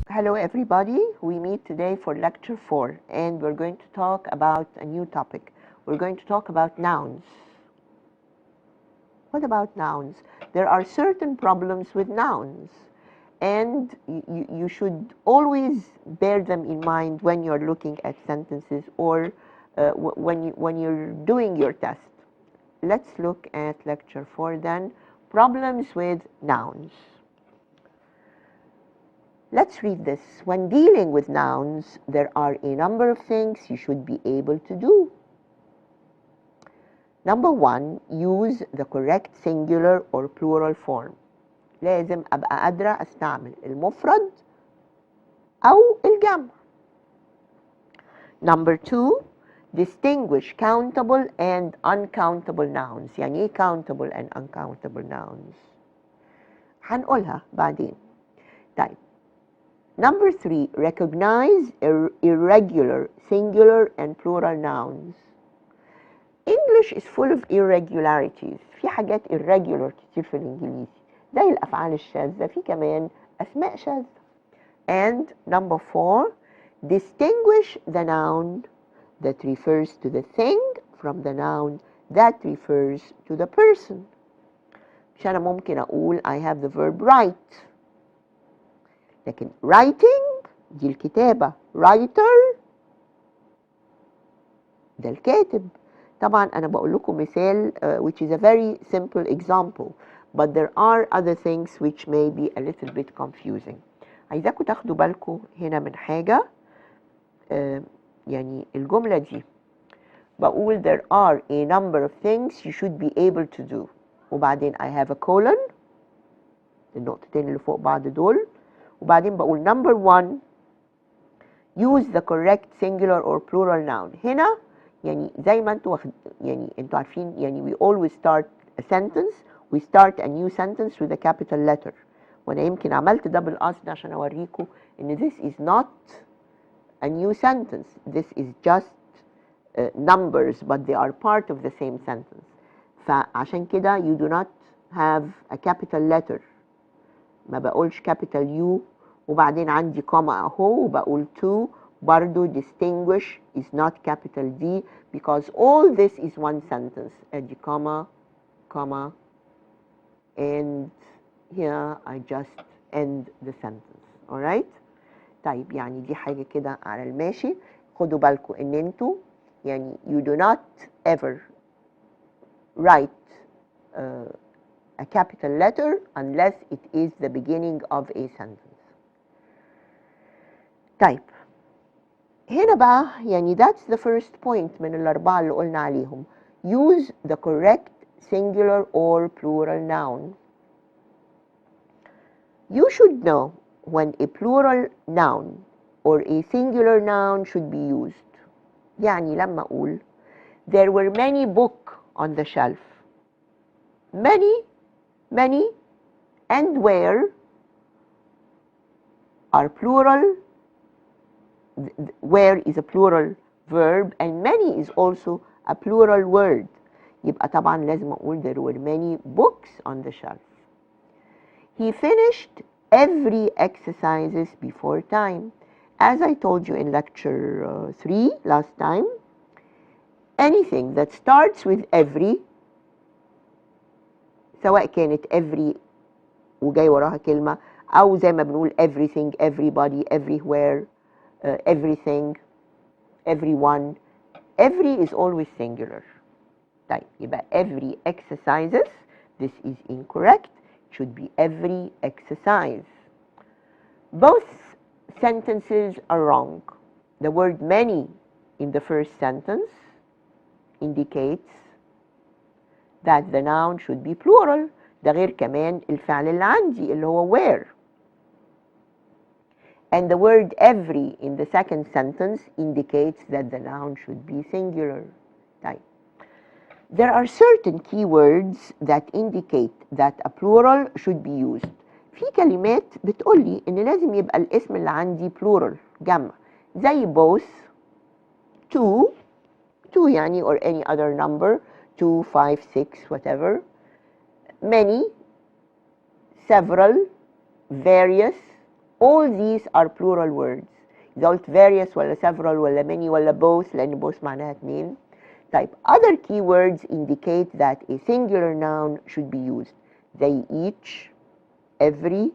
Hello everybody, we meet today for lecture 4 and we're going to talk about a new topic. We're going to talk about nouns. What about nouns? There are certain problems with nouns and you should always bear them in mind when you're looking at sentences or when you're doing your test. Let's look at lecture 4 then, problems with nouns. Let's read this. When dealing with nouns, there are a number of things you should be able to do. Number 1, use the correct singular or plural form. لازم أبقى قادرة أستعمل المفرد أو الجمع. Number 2, distinguish countable and uncountable nouns. يعني إيه countable and uncountable nouns؟ هنقولها بعدين. طيب. Number 3, recognize irregular, singular and plural nouns. English is full of irregularities. في حاجات irregular كتير في الإنجليزي زي الأفعال الشاذة، في كمان أسماء شاذة. And number 4, distinguish the noun that refers to the thing from the noun that refers to the person. مش أنا ممكن أقول I have the verb write، لكن writing دي الكتابة، writer ده الكاتب. طبعا أنا بقول لكم مثال which is a very simple example, but there are other things which may be a little bit confusing. عايزاكم تاخدوا بالكم هنا من حاجة. يعني الجملة دي بقول there are a number of things you should be able to do، وبعدين I have a colon، النقطتين اللي فوق بعض دول، وبعدين بقول number 1 use the correct singular or plural noun. هنا يعني زي ما انتوا يعني انتوا عارفين يعني we always start a sentence, we start a new sentence with a capital letter. وانا يمكن عملت ده بالقصد عشان اوريكم ان this is not a new sentence, this is just numbers but they are part of the same sentence. فعشان كده you do not have a capital letter، ما بقولش capital U وبعدين عندي كوما اهو وبقول to، برضو distinguish is not capital D because all this is one sentence. ادي comma comma and here I just end the sentence. alright. طيب يعني دي حاجة كده على الماشي. خدوا بالكم ان انتوا يعني you do not ever write a capital letter unless it is the beginning of a sentence. طيب هنا بقى يعني that's the first point من الأربعة اللي قلنا عليهم. use the correct singular or plural noun. You should know when a plural noun or a singular noun should be used. يعني لما أقول there were many books on the shelf. Many and where are plural. Where is a plural verb and many is also a plural word. يبقى طبعا لازم أقول there were many books on the shelf. He finished every exercises before time. As I told you in lecture 3 last time, anything that starts with every سواء كانت every وجاي وراها كلمة أو زي ما بنقول everything, everybody, everywhere, everything, everyone, every is always singular. طيب يبقى every exercises, this is incorrect, it should be every exercise. Both sentences are wrong. The word many in the first sentence indicates that the noun should be plural. ده غير كمان الفعل اللي عندي اللي هو where. And the word every in the second sentence indicates that the noun should be singular. طيب. There are certain keywords that indicate that a plural should be used. في كلمات بتقولي إن لازم يبقى الاسم اللي عندي plural جمع زي both, two يعني or any other number, 2, 5, 6, whatever, many, several, various, all these are plural words. إذا قلت various ولا several ولا many ولا both، لأن both معناها اتنين. طيب other keywords indicate that a singular noun should be used. They each, every,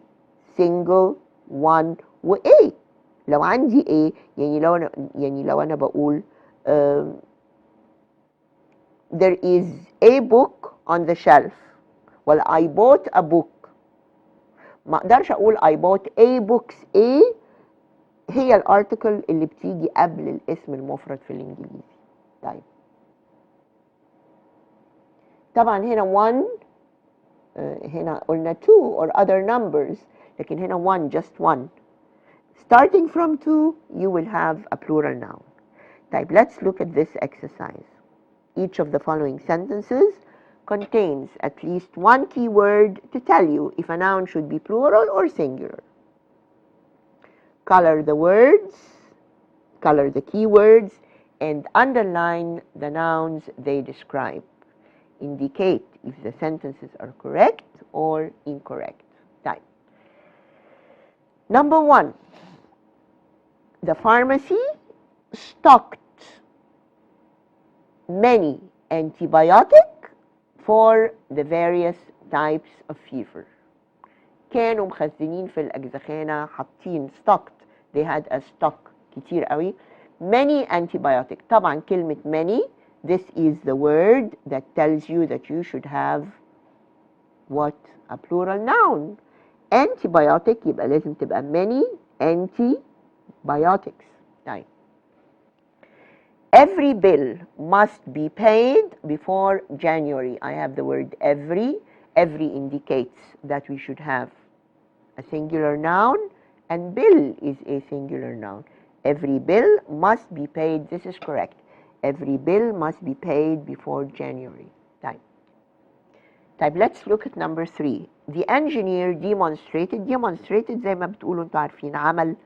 single, one و a. لو عندي a يعني لو أنا بقول there is a book on the shelf. Well, I bought a book. ما اقدرش اقول I bought a books. A هي الارتكل اللي بتيجي قبل الاسم المفرد في الانجليزي. طيب طبعا هنا one، هنا قلنا two or other numbers، لكن هنا one just one. Starting from two you will have a plural noun. طيب let's look at this exercise. Each of the following sentences contains at least one key word to tell you if a noun should be plural or singular. Color the words, color the key words, and underline the nouns they describe. Indicate if the sentences are correct or incorrect. Type. Number one, the pharmacy stocked many antibiotic for the various types of fever. كانوا مخزنين في الأجزخانة حاطين stocked. They had a stock كتير قوي. Many antibiotic. طبعا كلمة many, this is the word that tells you that you should have what? A plural noun. Antibiotic يبقى لازم تبقى many antibiotics. طيب. Every bill must be paid before January. I have the word every. Every indicates that we should have a singular noun, and bill is a singular noun. Every bill must be paid. This is correct. Every bill must be paid before January. طيب let's look at number three. The engineer demonstrated زي ما بتقولوا انتوا عارفين عمل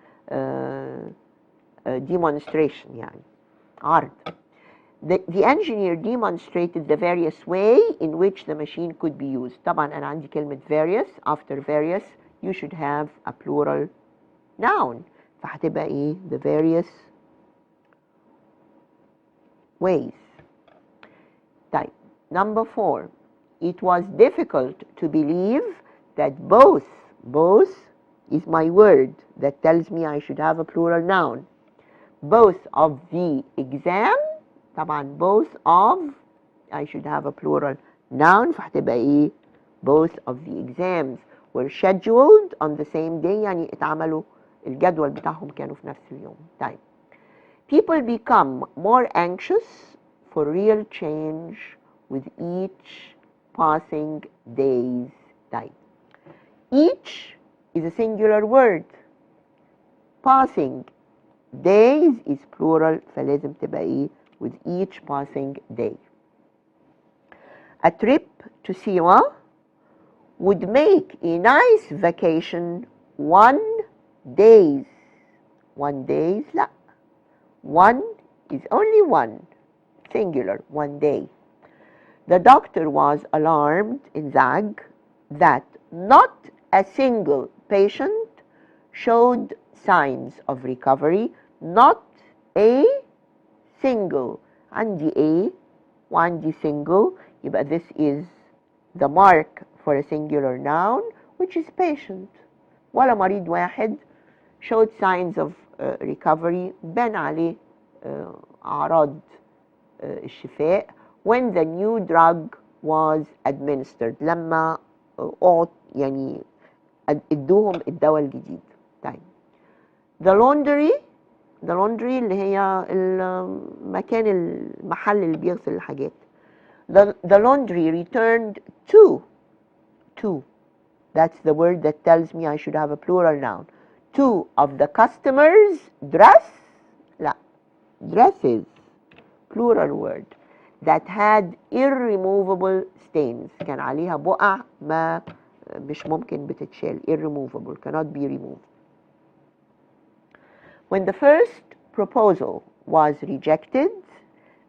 demonstration يعني عرض. The engineer demonstrated the various way in which the machine could be used. طبعا أنا عندي كلمة various. After various you should have a plural noun. فهتبقى إيه؟ The various ways. طيب number four. It was difficult to believe that both is my word that tells me I should have a plural noun. Both of the exam. طبعا both of I should have a plural noun. فهتبقى ايه؟ both of the exams were scheduled on the same day. يعني اتعملوا الجدول بتاعهم كانوا في نفس اليوم. طيب people become more anxious for real change with each passing days. طيب each is a singular word. Passing days is plural. فلازم تبقى ايه؟ with each passing day. A trip to Siwa would make a nice vacation 1 days. 1 days لا. 1 is only one. Singular. 1 day. The doctor was alarmed in Zag that not a single patient showed signs of recovery. Not a single. عندي A وعندي single. يبقى this is the mark for a singular noun which is patient. ولا مريض واحد showed signs of recovery. بان عليه أعراض الشفاء when the new drug was administered. لما يعني ادوهم الدواء الجديد. طيب the laundry اللي هي المحل اللي بيغسل الحاجات. The laundry returned two. That's the word that tells me I should have a plural noun. 2 of the customers dresses, plural word, that had irremovable stains. كان عليها بقع ما مش ممكن بتتشال. Irremovable, cannot be removed. When the first proposal was rejected,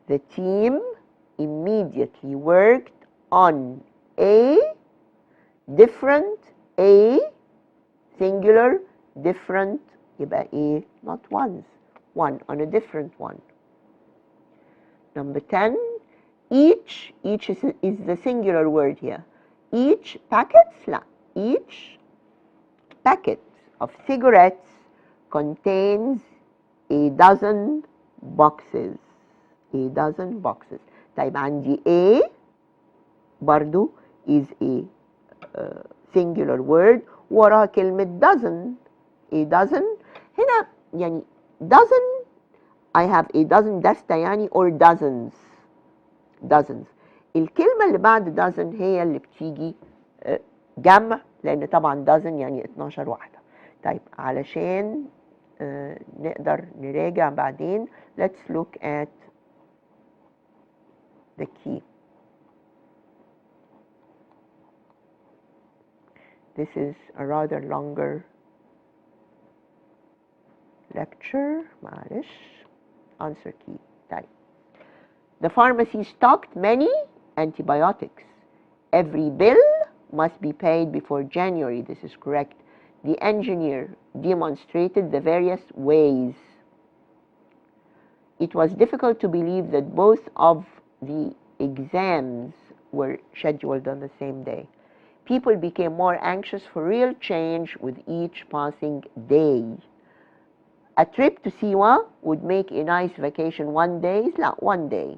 the team immediately worked on a different, a singular, different يبقى ايه not ones, one on a different one. Number 10, each is the singular word here. Each packets لا, each packet of cigarettes contains a dozen boxes. A dozen boxes. طيب عندي A برضو is a singular word وراها كلمة dozen. A dozen هنا يعني dozen I have a dozen دستة يعني or dozens. dozens. الكلمة اللي بعد dozen هي اللي بتيجي جمع لأن طبعا dozen يعني 12 واحدة. طيب علشان نقدر نراجع بعدين let's look at the key. This is a rather longer lecture. معلش. Answer key. طيب. The pharmacy stocked many antibiotics. Every bill must be paid before January. This is correct. The engineer demonstrated the various ways. It was difficult to believe that both of the exams were scheduled on the same day. People became more anxious for real change with each passing day. A trip to Siwa would make a nice vacation one day, not one day.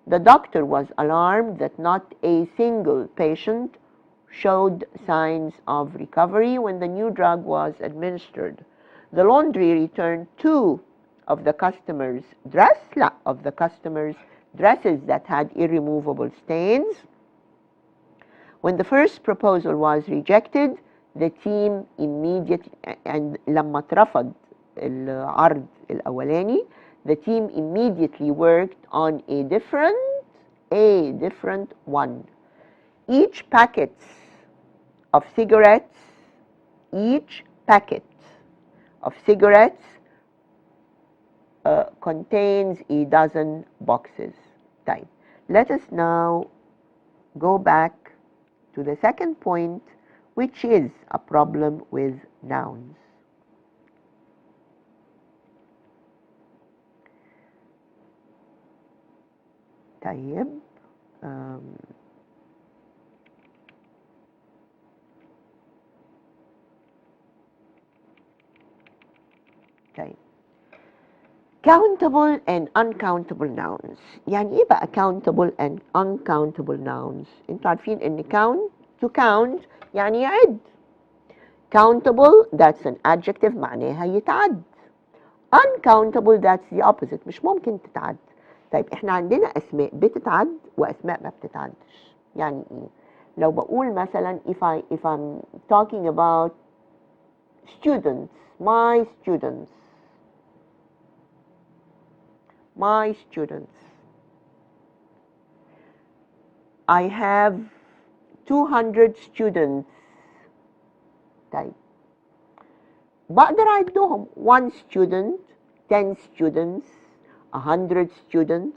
The doctor was alarmed that not a single patient showed signs of recovery when the new drug was administered. The laundry returned two of the customers' dresses that had irremovable stains. When the first proposal was rejected, the team immediately and لما اترفض العرض الأولاني, the team immediately worked on a different one. Each packet of cigarettes contains a dozen boxes. طيب. Let us now go back to the second point, which is a problem with nouns. طيب. طيب. Countable and uncountable nouns. يعني ايه بقى countable and uncountable nouns؟ انتوا عارفين ان to count يعني يعد. Countable that's an adjective معناها يتعد. Uncountable that's the opposite مش ممكن تتعد. طيب احنا عندنا اسماء بتتعد واسماء ما بتتعدش. يعني ايه؟ لو بقول مثلا if I'm talking about students, my students, I have 200 students. طيب بقدر أعدهم 1 student, 10 students, 100 students.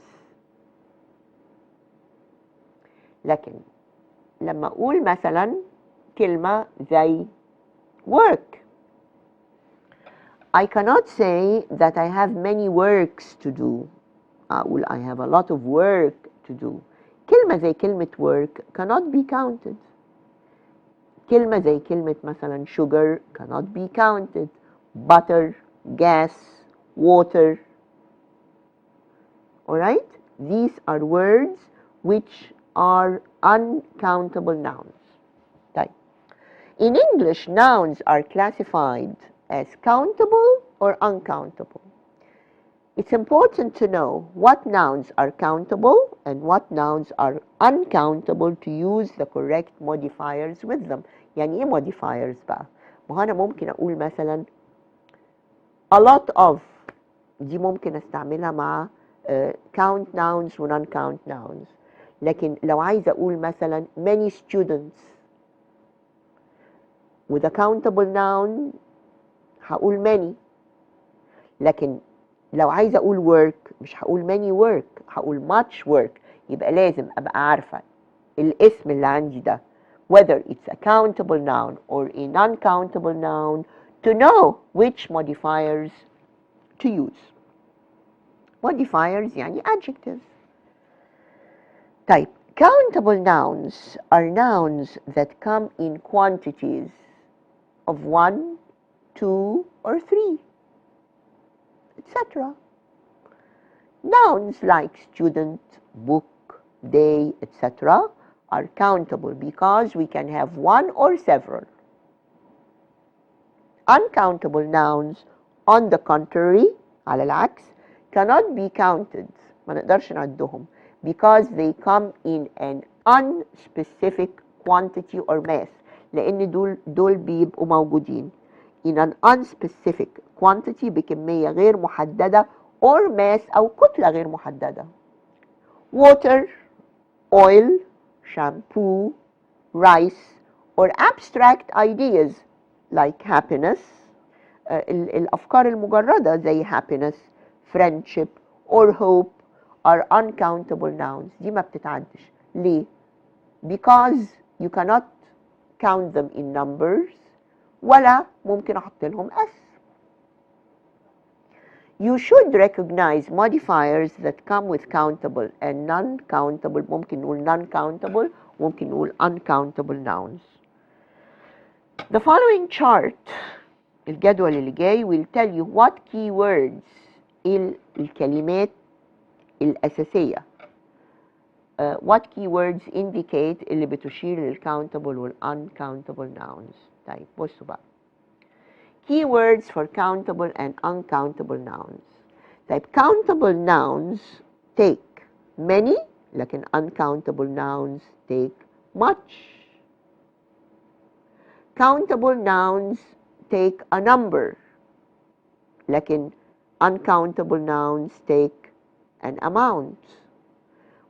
لكن لما أقول مثلا كلمة زي work, I cannot say that I have many works to do. أقول I have a lot of work to do. كلمة زي كلمة work cannot be counted. كلمة زي كلمة مثلا sugar cannot be counted. Butter, gas, water. Alright? These are words which are uncountable nouns. طيب. In English, nouns are classified as countable or uncountable. It's important to know what nouns are countable and what nouns are uncountable to use the correct modifiers with them. يعني ايه modifiers بقى؟ ما هو أنا ممكن أقول مثلا a lot of دي ممكن أستعملها مع count nouns و non-count nouns. لكن لو عايزة أقول مثلا many students with a countable noun هقول many. لكن لو عايزة أقول work مش هقول many work هقول much work. يبقى لازم أبقى عارفة الاسم اللي عندي ده whether it's a countable noun or a non-countable noun to know which modifiers to use. Modifiers يعني adjectives. طيب, countable nouns are nouns that come in quantities of 1, 2, or 3, etc. Nouns like student, book, day, etc. are countable because we can have one or several. Uncountable nouns, on the contrary, على العكس, cannot be counted, ما نقدرش نعدهم, because they come in an unspecific quantity or mass, لأن دول بيبقوا موجودين in an unspecific quantity بكمية غير محددة or mass أو كتلة غير محددة. Water, oil, shampoo, rice, or abstract ideas like happiness, الأفكار المجردة زي happiness, friendship, or hope are uncountable nouns. دي ما بتتعدش. ليه؟ Because you cannot count them in numbers ولا ممكن أحط لهم S. You should recognize modifiers that come with countable and non-countable. ممكن نقول non-countable, ممكن نقول uncountable nouns. The following chart, الجدول اللي جاي, will tell you what keywords, الكلمات الأساسية, what keywords indicate اللي بتشير للcountable والuncountable nouns. طيب بصوا بقى. Keywords for countable and uncountable nouns. طيب countable nouns take many, لكن uncountable nouns take much. Countable nouns take a number, لكن uncountable nouns take an amount.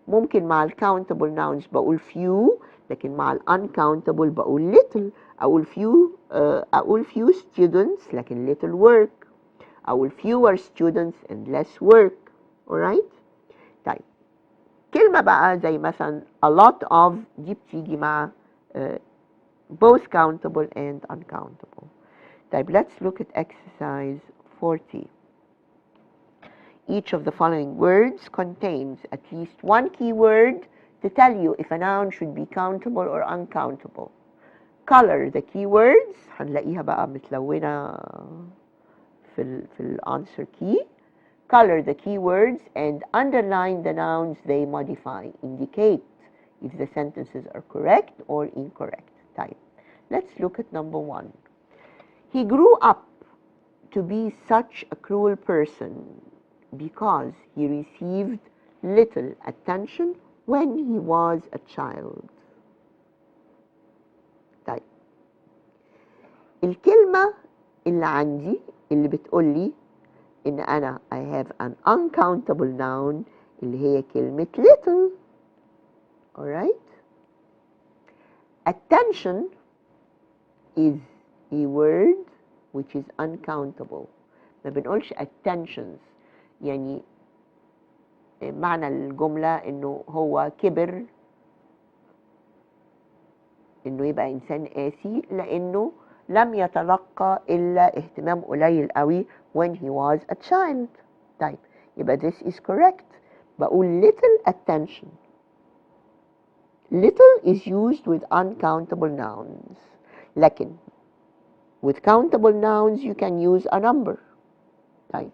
ممكن مع countable nouns بقول few, لكن مع uncountable بقول little. أقول few students لكن little work. أقول fewer students and less work. alright? طيب, كلمة بقى زي مثلا a lot of, دي بتيجي مع both countable and uncountable. طيب, let's look at exercise 40. Each of the following words contains at least one keyword to tell you if a noun should be countable or uncountable. Color the keywords, هنلاقيها بقى متلونة في answer key. Color the keywords and underline the nouns they modify. Indicate if the sentences are correct or incorrect. Type. Let's look at number 1. He grew up to be such a cruel person because he received little attention when he was a child. طيب, الكلمة اللي عندي اللي بتقولي إن أنا I have an uncountable noun اللي هي كلمة little. alright? Attention is a word which is uncountable. ما بنقولش attentions. يعني معنى الجملة إنه هو كبر إنه يبقى إنسان قاسي لأنه لم يتلقى إلا اهتمام قليل قوي when he was a child. طيب, يبقى this is correct. بقول little attention. Little is used with uncountable nouns. لكن with countable nouns you can use a number. طيب,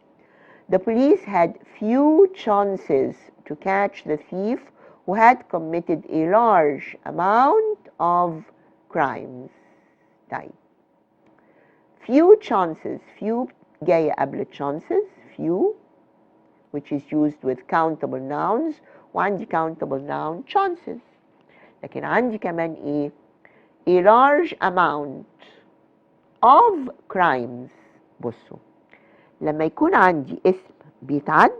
the police had few chances to catch the thief who had committed a large amount of crimes. طيب, few chances, few جاية قبل chances, few, which is used with countable nouns, وعندي countable noun chances. لكن عندي كمان ايه؟ a large amount of crimes. بصوا, لما يكون عندي اسم بيتعد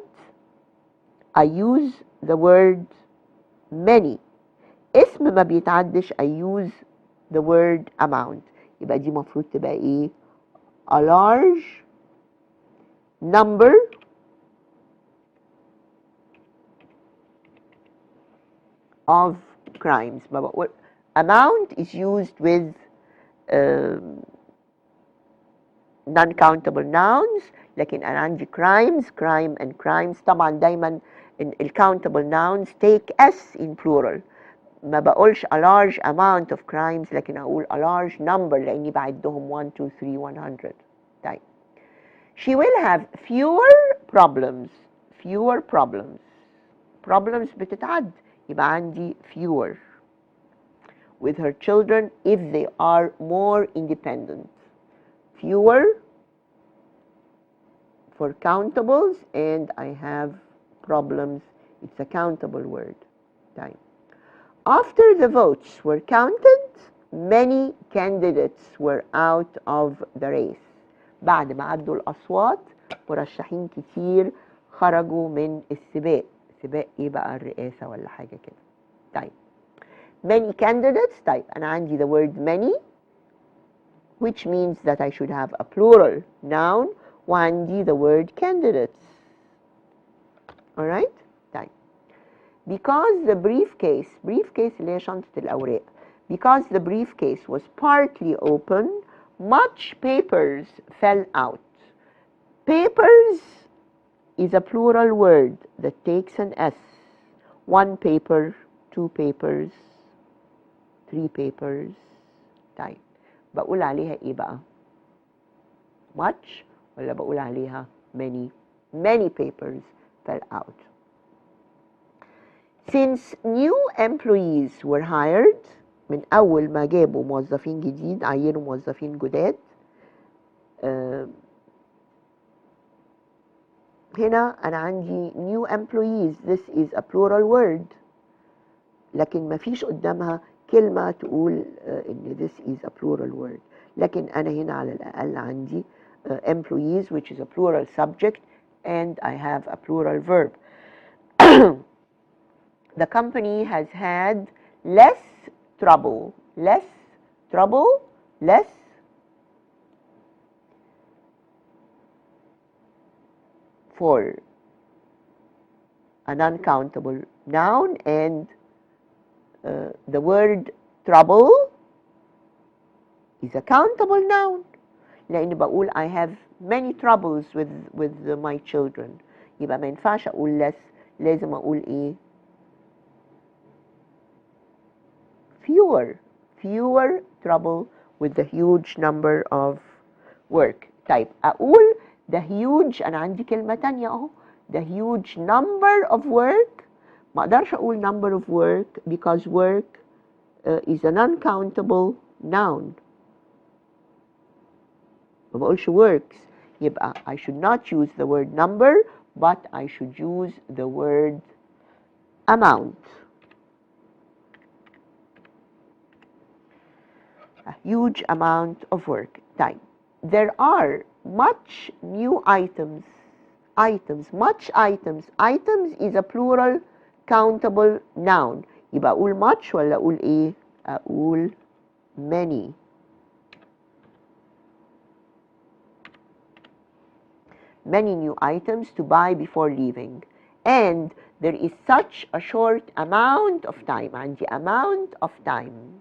I use the word many. اسم ما بيتعدش I use the word amount. يبقى دي مفروض تبقى ايه؟ a large number of crimes. بقول amount is used with non-countable nouns. لكن أنا عندي crimes, crime and crimes. طبعا دايما countable nouns take S in plural. ما بقولش a large amount of crimes لكن أقول a large number لأني بعدهم 1 2 3 100. طيب she will have fewer problems. fewer problems. problems بتتعد يبقى عندي fewer with her children if they are more independent. fewer for countables and I have problems. It's a countable word. طيب after the votes were counted many candidates were out of the race. بعد ما عدوا الأصوات مرشحين كتير خرجوا من السباق. سباق ايه بقى؟ الرئاسة ولا حاجة كده. طيب many candidates. طيب أنا عندي the word many which means that I should have a plural noun وعندي the word candidates. alright. طيب because the briefcase اللي هي شنطة الأوراق because the briefcase was partly open much papers fell out. papers is a plural word that takes an S. 1 paper, 2 papers, 3 papers. طيب بقول عليها ايه بقى؟ much ولا بقول عليها many؟ many papers fell out. Since new employees were hired من أول ما جابوا موظفين جديد عينوا موظفين جداد هنا أنا عندي new employees. This is a plural word لكن ما فيش قدامها كلمة تقول إن this is a plural word. لكن أنا هنا على الأقل عندي employees which is a plural subject and I have a plural verb. The company has had less trouble for an uncountable noun and the word trouble is a countable noun لأن بقول I have many troubles with my children. يبقى ما ينفعش أقول less لازم أقول إيه؟ fewer trouble with the huge number of work. طيب أقول the huge أنا عندي كلمة تانية أهو the huge number of work. ما أقدرش أقول number of work because work is an uncountable noun. ما بقولش works. يبقى I should not use the word number but I should use the word amount. A huge amount of work. طيب there are much new items. much items. items is a plural countable noun. يبقى أقول much ولا أقول إيه؟ أقول many. many new items to buy before leaving and there is such a short amount of time. عندي amount of time.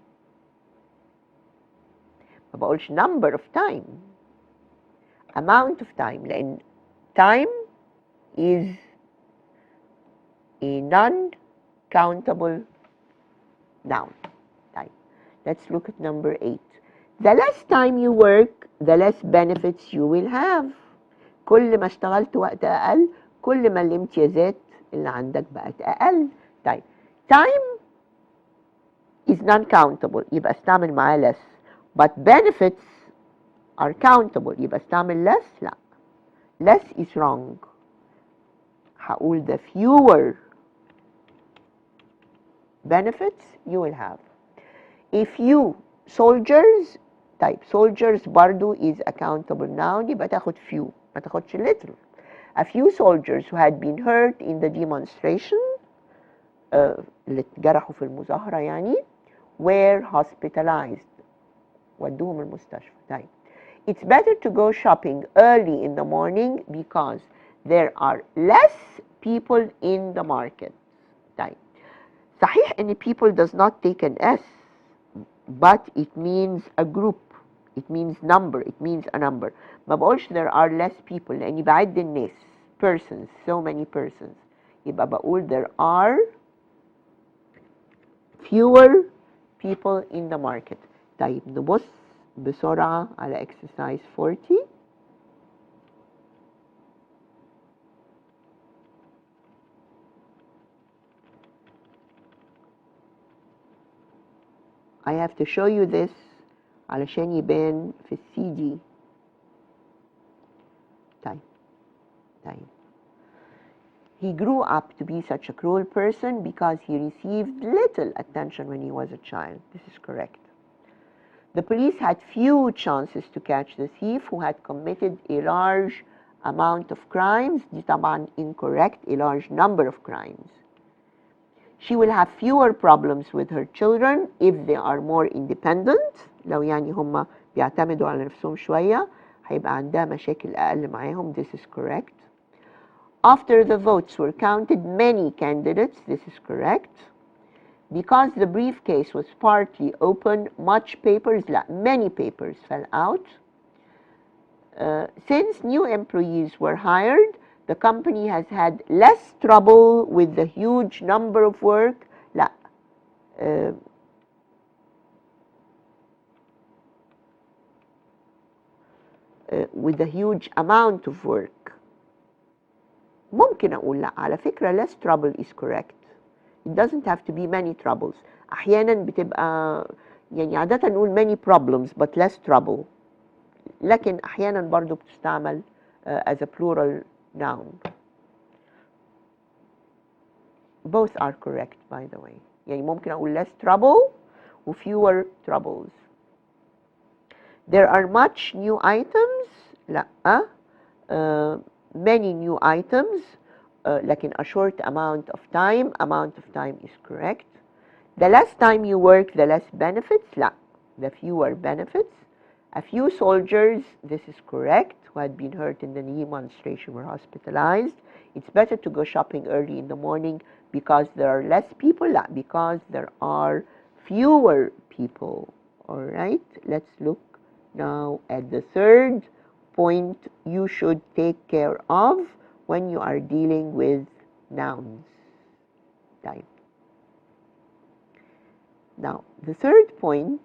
ما بقولش number of time. amount of time لأن time is a non-countable noun. طيب let's look at number 8. The less time you work the less benefits you will have. كل ما اشتغلت وقت أقل كل ما الامتيازات اللي عندك بقت أقل. طيب time is non-countable يبقى استعمل معاه less but benefits are countable يبقى استعمل less. لا less is wrong. هقول the fewer benefits you will have. A few soldiers. طيب soldiers برضو is a countable noun يبقى تاخد few ما تاخدش literal. A few soldiers who had been hurt in the demonstration اللي اتجرحوا في المظاهرة يعني were hospitalized ودوهم المستشفى. طيب it's better to go shopping early in the morning because there are less people in the market. طيب صحيح ان people does not take an S but it means a group it means number, it means a number. ما بقولش there are less people لأني بعد الناس persons, so many persons. يبقى بقول there are fewer people in the market. طيب نبص بسرعة على exercise 40. I have to show you this علشان يبان في الCD. طيب. He grew up to be such a cruel person because he received little attention when he was a child. This is correct. The police had few chances to catch the thief who had committed a large amount of crimes. دي طبعا incorrect, a large number of crimes. She will have fewer problems with her children if they are more independent. لو يعني هم بيعتمدوا على نفسهم شوية هيبقى عندها مشاكل أقل معاهم. This is correct. After the votes were counted, many candidates, this is correct. Because the briefcase was partly open, much papers, many papers fell out. Since new employees were hired, the company has had less trouble with the huge number of work. With the huge amount of work. ممكن أقول لا، على فكرة less trouble is correct. It doesn't have to be many troubles. أحيانا بتبقى يعني عادة نقول many problems but less trouble. لكن أحيانا برضو بتستعمل as a plural noun. Both are correct by the way. يعني ممكن أقول less trouble و fewer troubles. There are much new items. لا. Many new items. لكن a short amount of time is correct. The less time you work, the less benefits. لا. The fewer benefits. A few soldiers, this is correct, who had been hurt in the demonstration were hospitalized. It's better to go shopping early in the morning because there are less people. لا. Because there are fewer people. All right. Let's look now at the third point you should take care of when you are dealing with nouns. Type. Now, the third point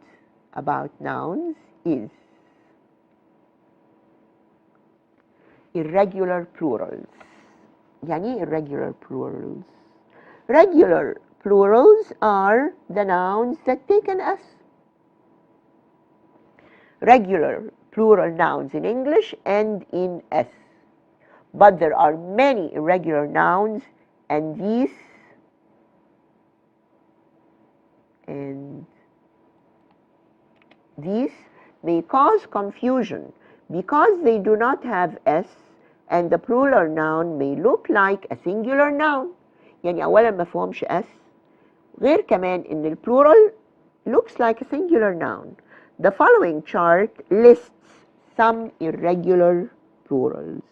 about nouns is irregular plurals. يعني irregular plurals. Regular plurals are the nouns that take an S. Regular plural nouns in English end in S. But there are many irregular nouns, and these may cause confusion because they do not have S, and the plural noun may look like a singular noun. يعني أولا ما فيهمش S، غير كمان إن البلورال looks like a singular noun. The following chart lists some irregular plurals.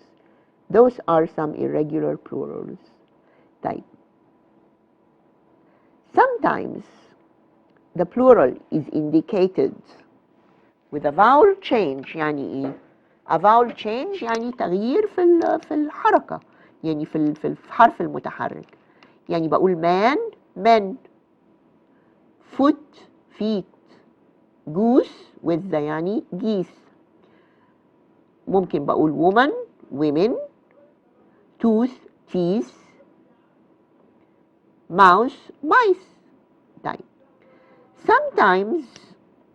Those are some irregular plurals. Type. Sometimes the plural is indicated with a vowel change. يعني إيه؟ A vowel change يعني تغيير في الحركة، يعني في الحرف المتحرك. يعني بقول man men، foot feet، goose with the يعني geese. ممكن بقول woman women، tooth teeth، mouse mice. طيب. Sometimes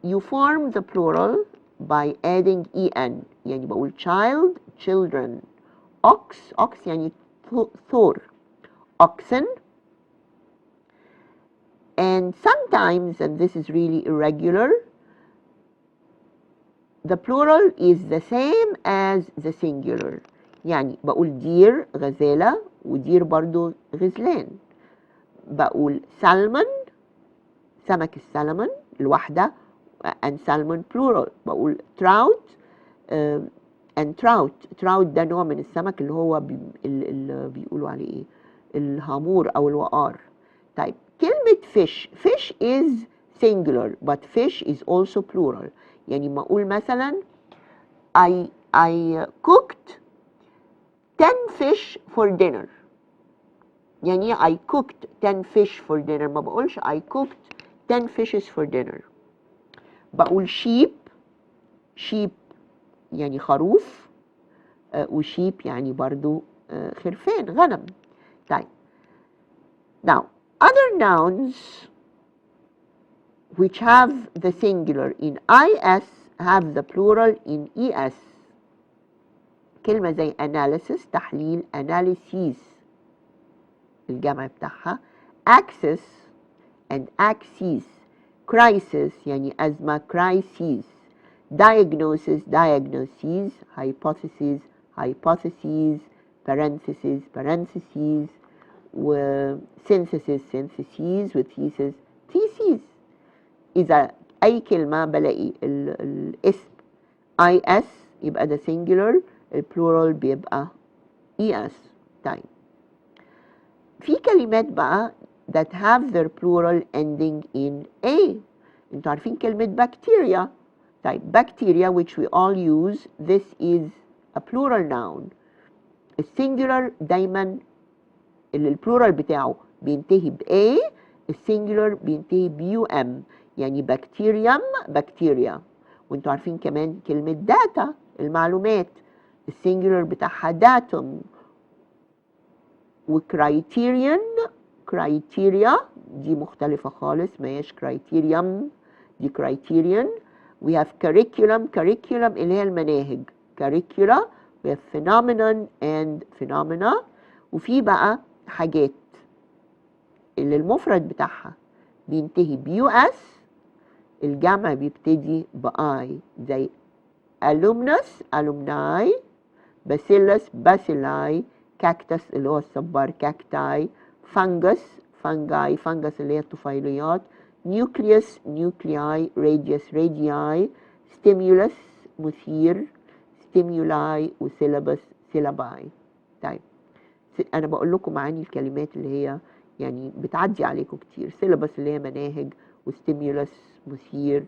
you form the plural by adding en. يعني بقول child children، ox يعني Thor oxen. And sometimes, and this is really irregular, the plural is the same as the singular. يعني بقول deer غزالة ودير برضو غزلان. بقول salmon سمك السلمون الواحدة and salmon plural. بقول trout and trout ده نوع من السمك اللي هو اللي بيقولوا عليه ايه الهامور او الوقار. طيب كلمة fish is singular but fish is also plural. يعني ما اقول مثلا I cooked 10 fish for dinner. يعني I cooked 10 fish for dinner. ما بقولش I cooked 10 fishes for dinner. بقول sheep يعني خروف، وشيب يعني برضو خرفان، غنم. طيب now other nouns which have the singular in is have the plural in es. كلمة زي analysis تحليل، analyses الجمع بتاعها، access and axes، crisis يعني أزمة، crises، diagnosis diagnoses، hypothesis hypotheses، parentheses parentheses، و synthesis syntheses، و thesis theses. إذا أي كلمة بلاقي الاسم is يبقى ده singular، البلورال بيبقى es. طيب في كلمات بقى that have their plural ending in a. انتوا عارفين كلمة bacteria. طيب bacteria which we all use, this is a plural noun. السنجولار دايما اللي البلورال بتاعه بينتهي ب a، السنجولار بينتهي ب um، يعني bacterium bacteria. وانتوا عارفين كمان كلمة data المعلومات، السنجولار بتاعها datum. وكرايتيريان كرايتيريا دي مختلفة خالص، ما هيش كرايتيريوم، دي كرايتيريان. we have curriculum curriculum اللي هي المناهج curricula، we have phenomenon and phenomena. وفي بقى حاجات اللي المفرد بتاعها بينتهي ب us، الجمع بيبتدي ب I، زي alumnus alumni، bacillus bacilli، cactus اللي هو الصبار cacti، fungus fungi fungus اللي هي الطفيليات، nucleus nuclei، radius radii، stimulus مثير، stimuli، وsyllabus syllabi. طيب انا بقول لكم معاني الكلمات اللي هي يعني بتعدي عليكم كتير، syllabus اللي هي مناهج، وstimulus مثير.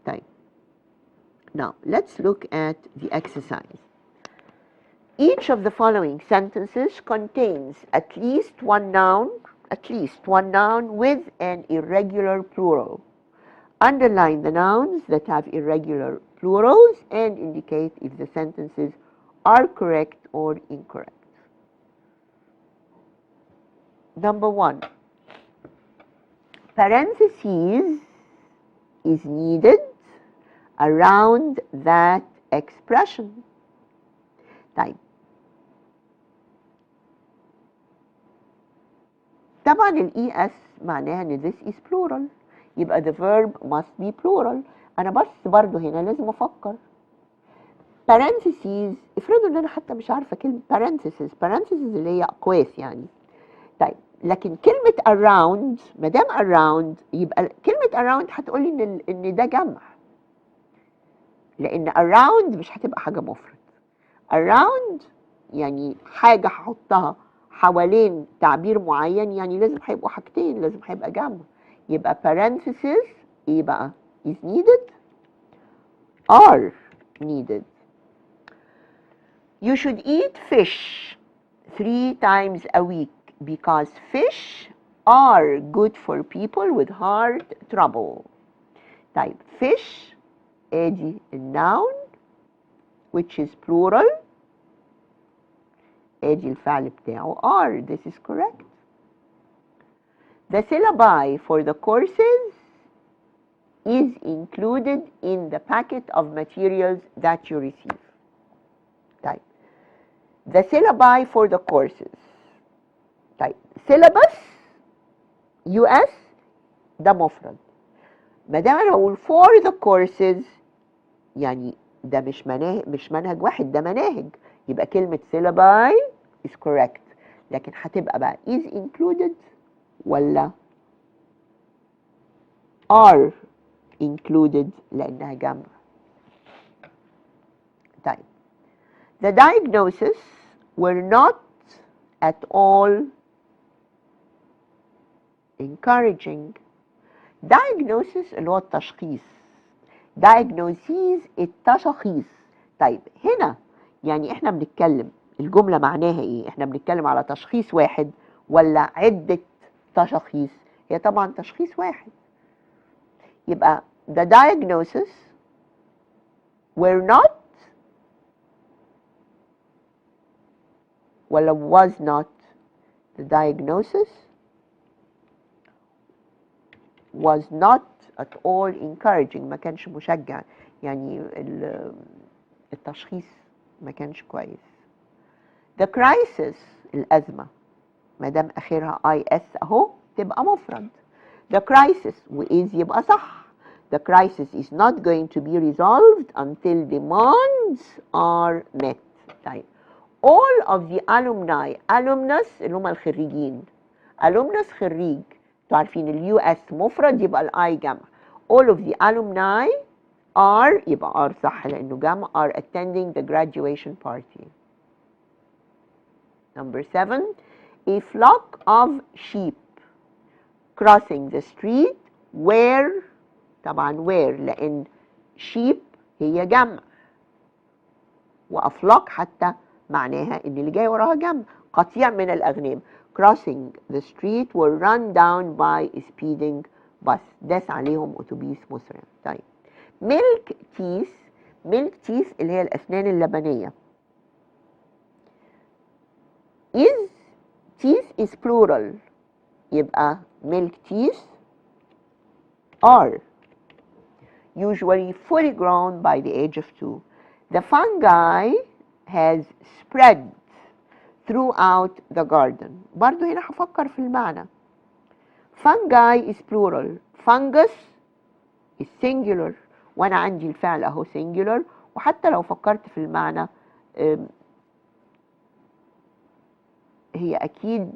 طيب now let's look at the exercise. Each of the following sentences contains at least one noun with an irregular plural. Underline the nouns that have irregular plurals and indicate if the sentences are correct or incorrect. Number 1. Parentheses is needed around that expression. طيب طبعا ال es معناها ان this is plural، يبقى the verb must be plural. انا بس برضو هنا لازم افكر. parentheses، افرضوا ان انا حتى مش عارفه كلمه parentheses اللي هي اقواس يعني. طيب لكن كلمه around، ما دام around يبقى كلمه around هتقولي ان ده جمع، لان around مش هتبقى حاجه مفرد. around يعني حاجه هحطها حوالين تعبير معين، يعني لازم هيبقوا حاجتين، لازم هيبقى جمع. يبقى parentheses ايه بقى؟ is needed are needed. You should eat fish 3 times a week because fish are good for people with heart trouble. طيب fish ادي النون which is plural، ادي الفعل بتاعه are. This is correct. The syllabi for the courses is included in the packet of materials that you receive. طيب the syllabi for the courses. طيب syllabus US ده مفرد، ما دام انا بقول for the courses يعني ده مش منهج واحد، ده مناهج، يبقى كلمة syllabi is correct. لكن هتبقى بقى is included ولا are included لأنها جمع. طيب the diagnosis were not at all encouraging. diagnosis اللي هو التشخيص، diagnoses التشخيص. طيب هنا يعني احنا بنتكلم الجملة معناها ايه؟ احنا بنتكلم على تشخيص واحد ولا عدة تشخيص؟ هي طبعا تشخيص واحد. يبقى the diagnosis were not ولا was not. The diagnosis was not at all encouraging. ما كانش مشجع، يعني التشخيص ما كانش كويس. The crisis الأزمة ما دام آخرها IS أهو تبقى مفرد. The crisis وإز يبقى صح. The crisis is not going to be resolved until demands are met. طيب all of the alumni. alumnus اللي هم الخريجين. alumnus خريج. انتوا عارفين اليو اس مفرد يبقى الاي جمع. all of the alumni are يبقى are صح لانه جمع are attending the graduation party. Number 7 a flock of sheep crossing the street were طبعا were لان sheep هي جمع وافلاك حتى معناها ان اللي جاي وراها جمع. قطيع من الاغنام. crossing the street were run down by a speeding bus. داس عليهم اتوبيس مسرع. طيب milk teeth. milk teeth اللي هي الاسنان اللبنيه. is teeth is plural يبقى milk teeth are usually fully grown by the age of 2. The fungi has spread throughout the garden. برضو هنا هفكر في المعنى. fungi is plural. fungus is singular وانا عندي الفعل اهو singular. وحتى لو فكرت في المعنى هي اكيد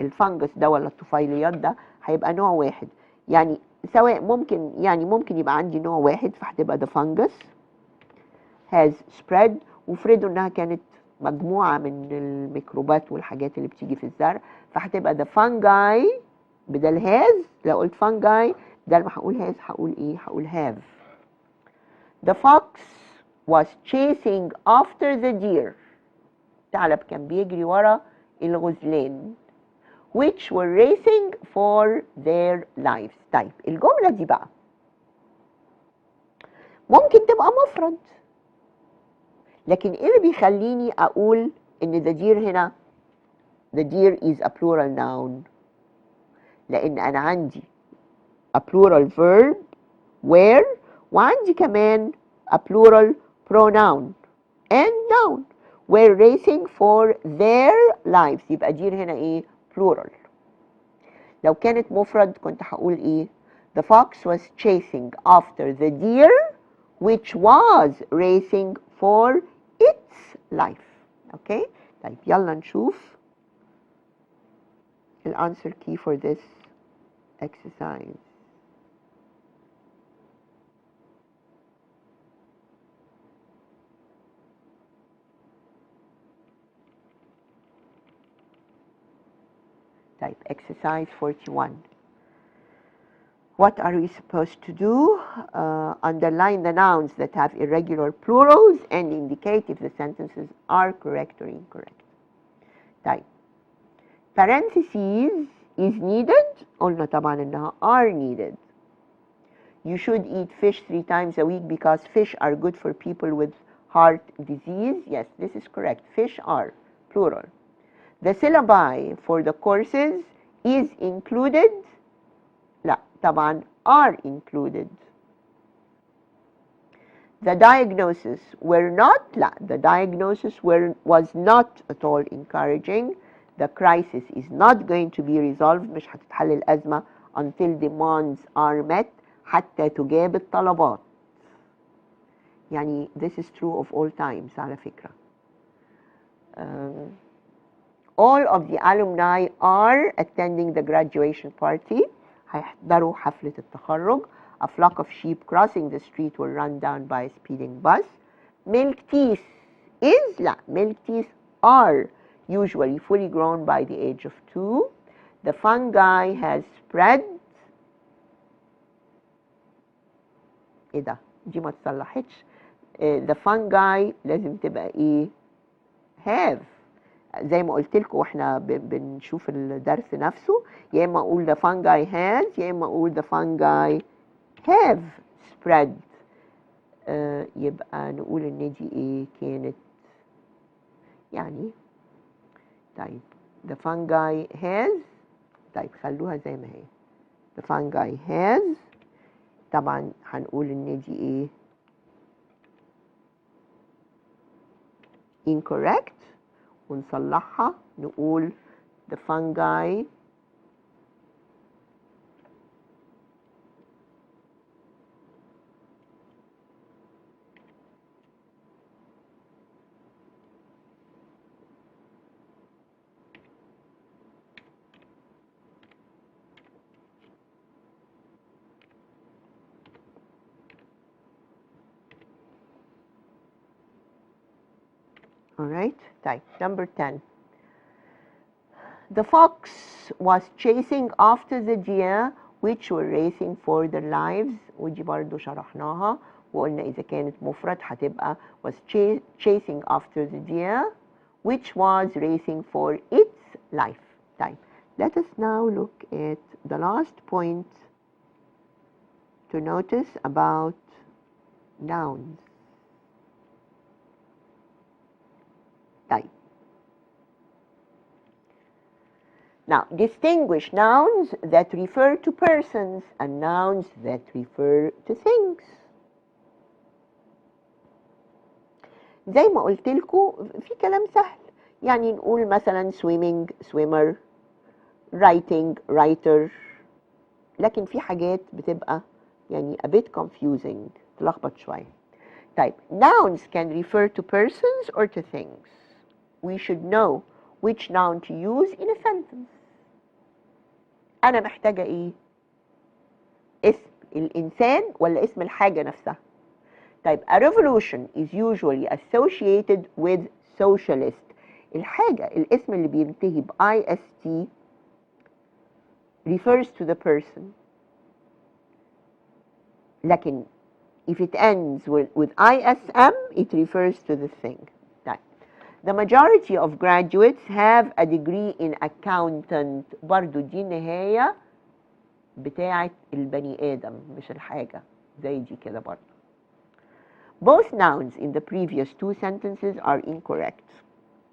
الفنجس ده ولا الطفيليات ده هيبقى نوع واحد. يعني سواء ممكن يبقى عندي نوع واحد فهتبقى the fungus has spread. وفرضوا انها كانت مجموعة من الميكروبات والحاجات اللي بتيجي في الزرع فهتبقى the fungi بدل has. لو قلت fungi بدل ما هقول has هقول ايه؟ هقول have. The fox was chasing after the deer. الثعلب كان بيجري ورا الغزلان which were racing for their lives. طيب الجملة دي بقى ممكن تبقى مفرد لكن ايه اللي بيخليني اقول ان the deer هنا the deer is a plural noun؟ لان انا عندي a plural verb were وعندي كمان a plural pronoun and noun were racing for their lives. يبقى deer هنا ايه؟ plural. لو كانت مفرد كنت هقول ايه؟ the fox was chasing after the deer which was racing for its life. اوكي طيب يلا نشوف ال answer key for this exercise. Type exercise 41. What are we supposed to do? Underline the nouns that have irregular plurals and indicate if the sentences are correct or incorrect. Type parentheses is needed. قلنا طبعا إنها are needed. You should eat fish 3 times a week because fish are good for people with heart disease. Yes, this is correct. Fish are plural. The syllabi for the courses is included. لا طبعا are included. The diagnosis were not. لا the diagnosis was not at all encouraging. The crisis is not going to be resolved. مش هتتحل الأزمة until demands are met. حتى تجاب الطلبات. يعني this is true of all times على فكرة. All of the alumni are attending the graduation party. هيحضروا حفلة التخرج. A flock of sheep crossing the street were run down by a speeding bus. Milk teeth is لا milk teeth are usually fully grown by the age of 2. The fungi has spread ايه ده؟ دي ما تصلحتش. the fungi لازم تبقى ايه؟ have. زي ما قلت لكم واحنا بنشوف الدرس نفسه، يا اما اقول the fungi has يا اما اقول the fungi have spread. يبقى نقول ان دي ايه كانت يعني. طيب the fungi has، طيب خلوها زي ما هي. the fungi has طبعا هنقول ان دي ايه incorrect ونصلحها نقول the fungi alright. طيب number 10. The fox was chasing after the deer which were racing for their lives. ودي برضو شرحناها وقلنا إذا كانت مفرد هتبقى was chasing after the deer which was racing for its life. طيب let us now look at the last point to notice about nouns. طيب now distinguish nouns that refer to persons and nouns that refer to things. زي ما قلت لكم في كلام سهل، يعني نقول مثلا swimming swimmer، writing writer، لكن في حاجات بتبقى يعني a bit confusing تلخبط شوية. طيب nouns can refer to persons or to things. We should know which noun to use in a sentence. أنا محتاجة إيه؟ اسم الإنسان ولا اسم الحاجة نفسها؟ طيب a revolution is usually associated with socialist. الحاجة الاسم اللي بينتهي ب IST refers to the person. لكن if it ends with ISM it refers to the thing. طيب the majority of graduates have a degree in accountant. برضو دي النهاية بتاعة البني آدم مش الحاجة، زي دي كده برضو. Both nouns in the previous two sentences are incorrect.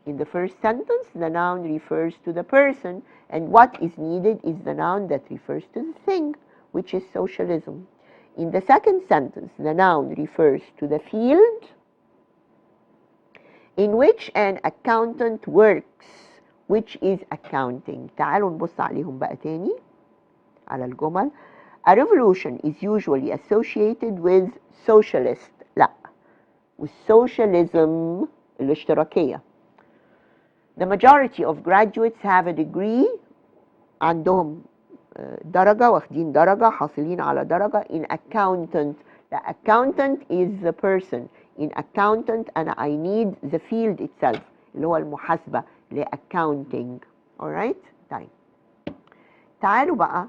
In the first sentence, the noun refers to the person, and what is needed is the noun that refers to the thing, which is socialism. In the second sentence, the noun refers to the field in which an accountant works, which is accounting. تعالوا نبص عليهم بقى تاني على الجمل. A revolution is usually associated with socialist. لا، والsocialism الاشتراكية. The majority of graduates have a degree، عندهم درجة، واخدين درجة، حاصلين على درجة in accountant. The accountant is the person. In accountant أنا I need the field itself اللي هو المحاسبة اللي accounting. alright. طيب تعالوا بقى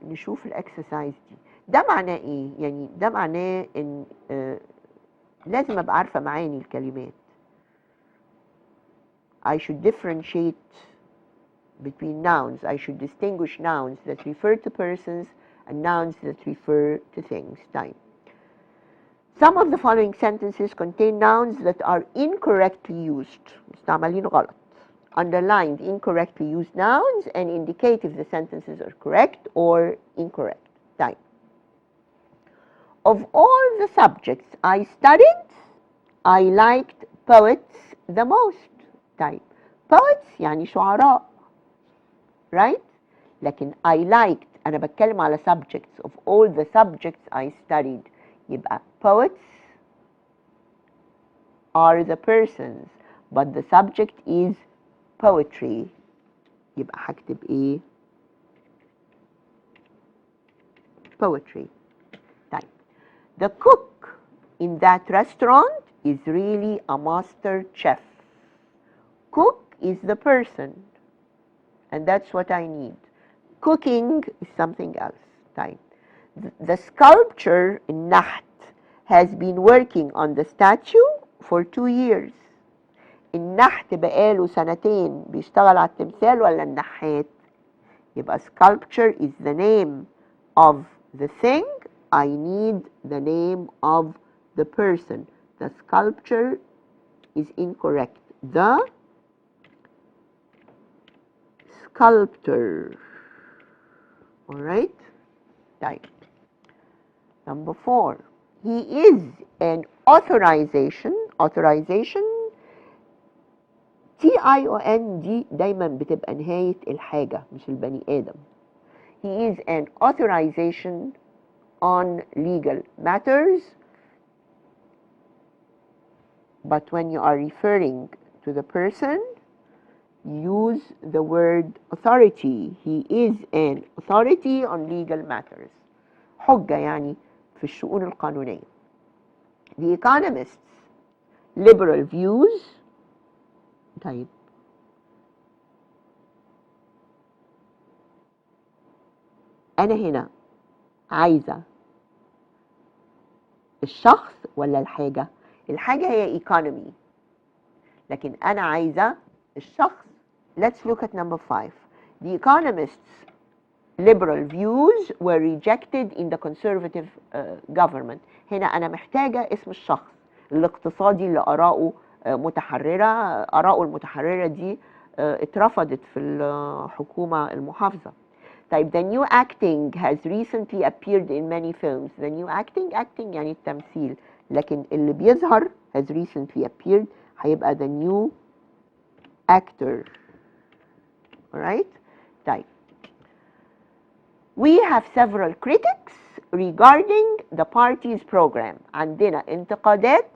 نشوف الاكسرسايز دي. ده معناه ايه؟ يعني ده معناه ان لازم ابقى عارفة معاني الكلمات. I should differentiate between nouns. I should distinguish nouns that refer to persons and nouns that refer to things. Time. Some of the following sentences contain nouns that are incorrectly used. مستعملين غلط. Underline the incorrectly used nouns and indicate if the sentences are correct or incorrect. Time. Of all the subjects I studied, I liked poets the most. طيب poets يعني شعراء right؟ لكن I liked أنا بتكلم على subjects. Of all the subjects I studied يبقى poets are the persons but the subject is poetry. يبقى هكتب ايه؟ poetry. طيب the cook in that restaurant is really a master chef. Cook is the person and that's what I need. Cooking is something else. طيب the sculpture النحت has been working on the statue for 2 years. النحت بقاله سنتين بيشتغل على التمثال ولا النحات؟ يبقى sculpture is the name of the thing. I need the name of the person. The sculpture is incorrect. The sculptor. All right? Type. Number 4. He is an authorization. Authorization TION دي دايما بتبقى نهاية الحاجة مش البني آدم. He is an authorization on legal matters, but when you are referring to the person, use the word authority. He is an authority on legal matters. حجة يعني في الشؤون القانونية. The economists' liberal views. طيب أنا هنا عايزة الشخص ولا الحاجة؟ الحاجة هي economy، لكن أنا عايزة الشخص. Let's look at number 5. The economists' liberal views were rejected in the conservative government. هنا أنا محتاجة اسم الشخص الاقتصادي اللي آراءه متحررة. آراءه المتحررة دي اترفضت في الحكومة المحافظة. طيب the new acting has recently appeared in many films. The new acting يعني التمثيل، لكن اللي بيظهر has recently appeared هيبقى the new actor. Alright? طيب we have several critics regarding the party's program. عندنا انتقادات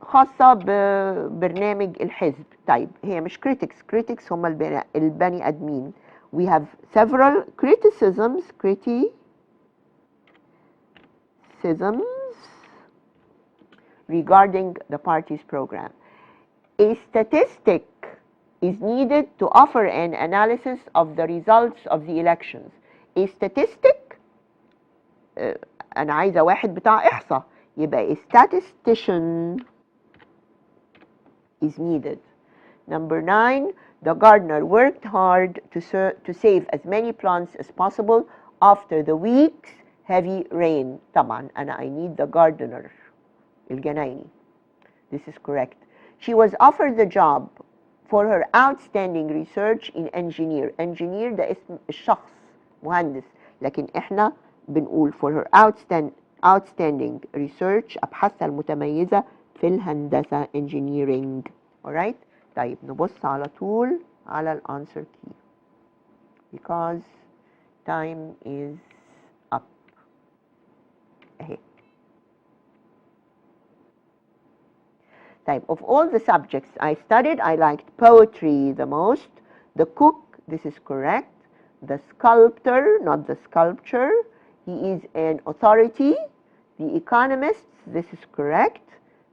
خاصة ببرنامج الحزب. طيب هي مش critics هم البني أدمين. We have several criticisms regarding the party's program. A statistic is needed to offer an analysis of the results of the elections. A statistic أنا عايزة واحد بتاع إحصاء، يبقى a statistician is needed. Number 9, the gardener worked hard to save as many plants as possible after the week's heavy rain. طبعا أنا I need the gardener الجنايني. This is correct. She was offered the job for her outstanding research in engineer. Engineer ده اسم الشخص مهندس، لكن احنا بنقول for her outstanding research أبحاثها المتميزة في الهندسة engineering. alright. طيب نبص على طول على الانسر key because time is up. اهي. طيب of all the subjects I studied, I liked poetry the most. The cook, this is correct. The sculptor, not the sculpture. He is an authority. The economists, this is correct.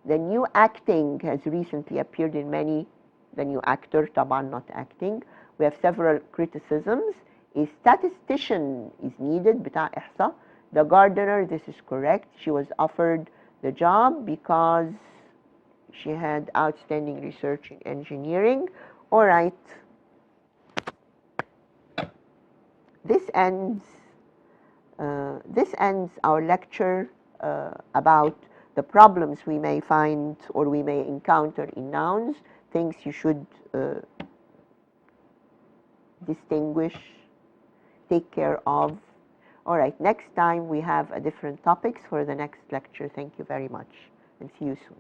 The new acting has recently appeared in many. The new actor, طبعا not acting. We have several criticisms. A statistician is needed, بتاع إحصاء. The gardener, this is correct. She was offered the job because she had outstanding research in engineering. All right. This ends our lecture about the problems we may find or we may encounter in nouns, things you should distinguish, take care of. All right, next time we have a different topics for the next lecture. Thank you very much and see you soon.